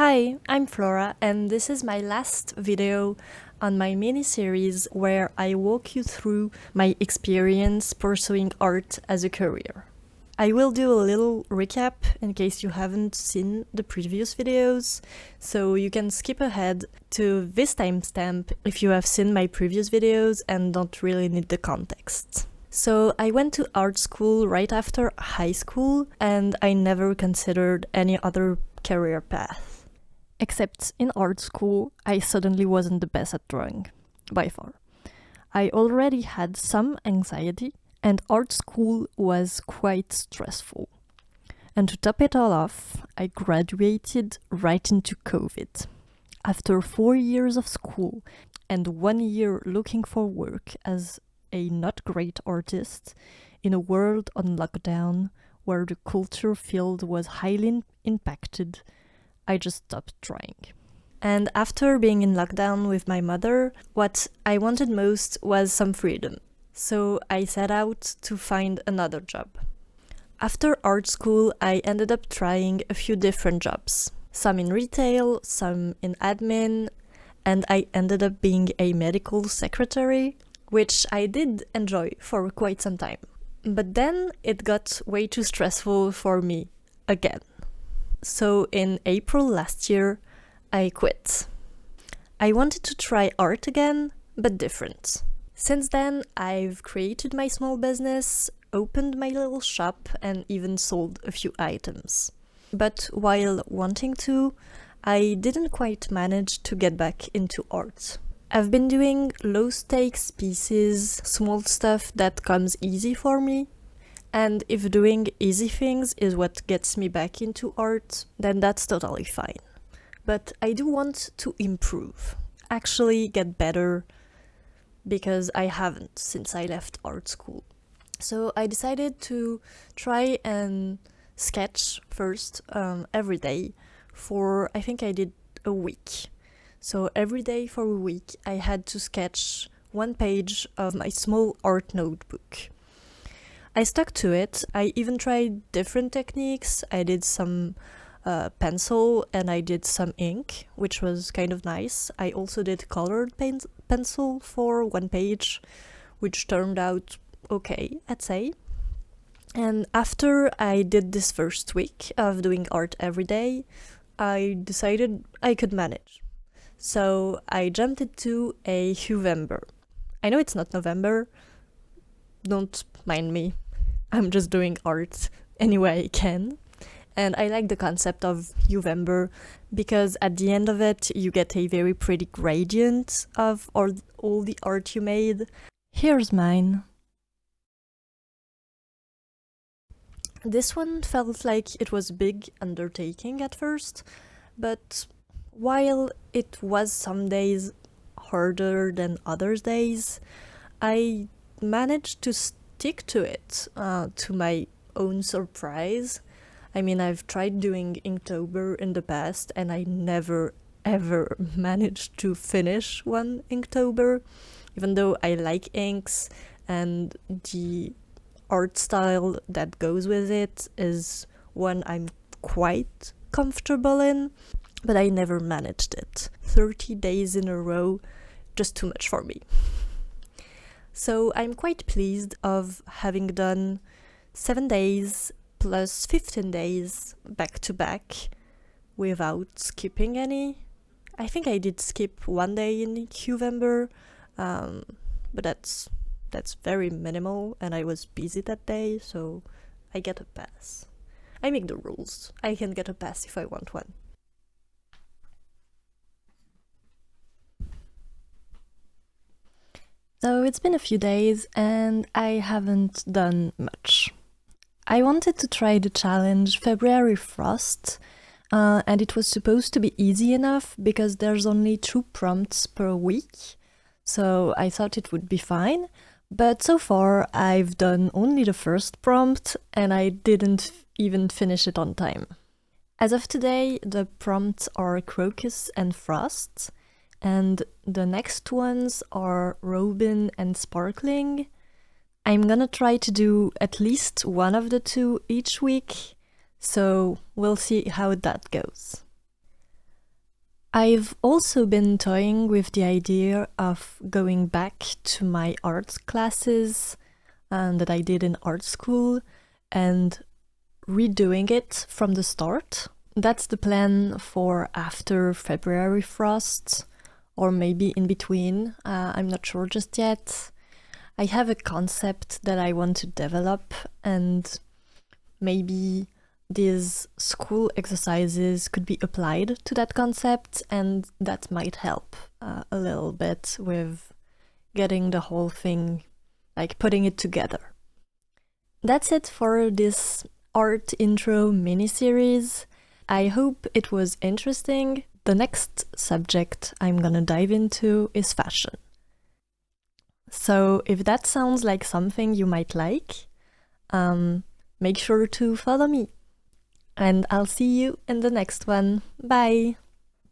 Hi, I'm Flora, and this is my last video on my mini-series where I walk you through my experience pursuing art as a career. I will do a little recap in case you haven't seen the previous videos, so you can skip ahead to this timestamp if you have seen my previous videos and don't really need the context. So I went to art school right after high school, and I never considered any other career path. Except in art school, I suddenly wasn't the best at drawing, by far. I already had some anxiety, and art school was quite stressful. And to top it all off, I graduated right into COVID. After 4 years of school and 1 year looking for work as a not great artist in a world on lockdown where the culture field was highly impacted, I just stopped trying. And after being in lockdown with my mother, what I wanted most was some freedom. So I set out to find another job. After art school, I ended up trying a few different jobs. Some in retail, some in admin, and I ended up being a medical secretary, which I did enjoy for quite some time. But then it got way too stressful for me again. So in April last year, I quit. I wanted to try art again, but different. Since then, I've created my small business, opened my little shop, and even sold a few items. But while wanting to, I didn't quite manage to get back into art. I've been doing low-stakes pieces, small stuff that comes easy for me. And if doing easy things is what gets me back into art, then that's totally fine. But I do want to improve, actually get better, because I haven't since I left art school. So I decided to try and sketch first every day for, I think I did a week. So every day for a week I had to sketch one page of my small art notebook. I stuck to it. I even tried different techniques. I did some pencil and I did some ink, which was kind of nice. I also did colored pencil for one page, which turned out okay, I'd say. And after I did this first week of doing art every day, I decided I could manage. So I jumped into a November. I know it's not November. Don't mind me. I'm just doing art any way I can. And I like the concept of November because at the end of it, you get a very pretty gradient of all the art you made. Here's mine. This one felt like it was a big undertaking at first, but while it was some days harder than other days, I managed to stick to it, to my own surprise. I mean, I've tried doing Inktober in the past and I never ever managed to finish one Inktober, even though I like inks and the art style that goes with it is one I'm quite comfortable in, but I never managed it. 30 days in a row, just too much for me. So I'm quite pleased of having done 7 days plus 15 days back to back without skipping any. I think I did skip one day in November, but that's very minimal and I was busy that day, so I get a pass. I make the rules. I can get a pass if I want one. So it's been a few days and I haven't done much. I wanted to try the challenge February Frost, and it was supposed to be easy enough because there's only 2 prompts per week, so I thought it would be fine. But so far I've done only the first prompt and I didn't even finish it on time. As of today, the prompts are Crocus and Frost, and the next ones are Robin and Sparkling. I'm gonna try to do at least one of the two each week, so we'll see how that goes. I've also been toying with the idea of going back to my art classes that I did in art school and redoing it from the start. That's the plan for after February frost, or maybe in between. I'm not sure just yet. I have a concept that I want to develop, and maybe these school exercises could be applied to that concept, and that might help a little bit with getting the whole thing, like putting it together. That's it for this art intro mini-series. I hope it was interesting. The next subject I'm gonna dive into is fashion. So if that sounds like something you might like, make sure to follow me. And I'll see you in the next one. Bye!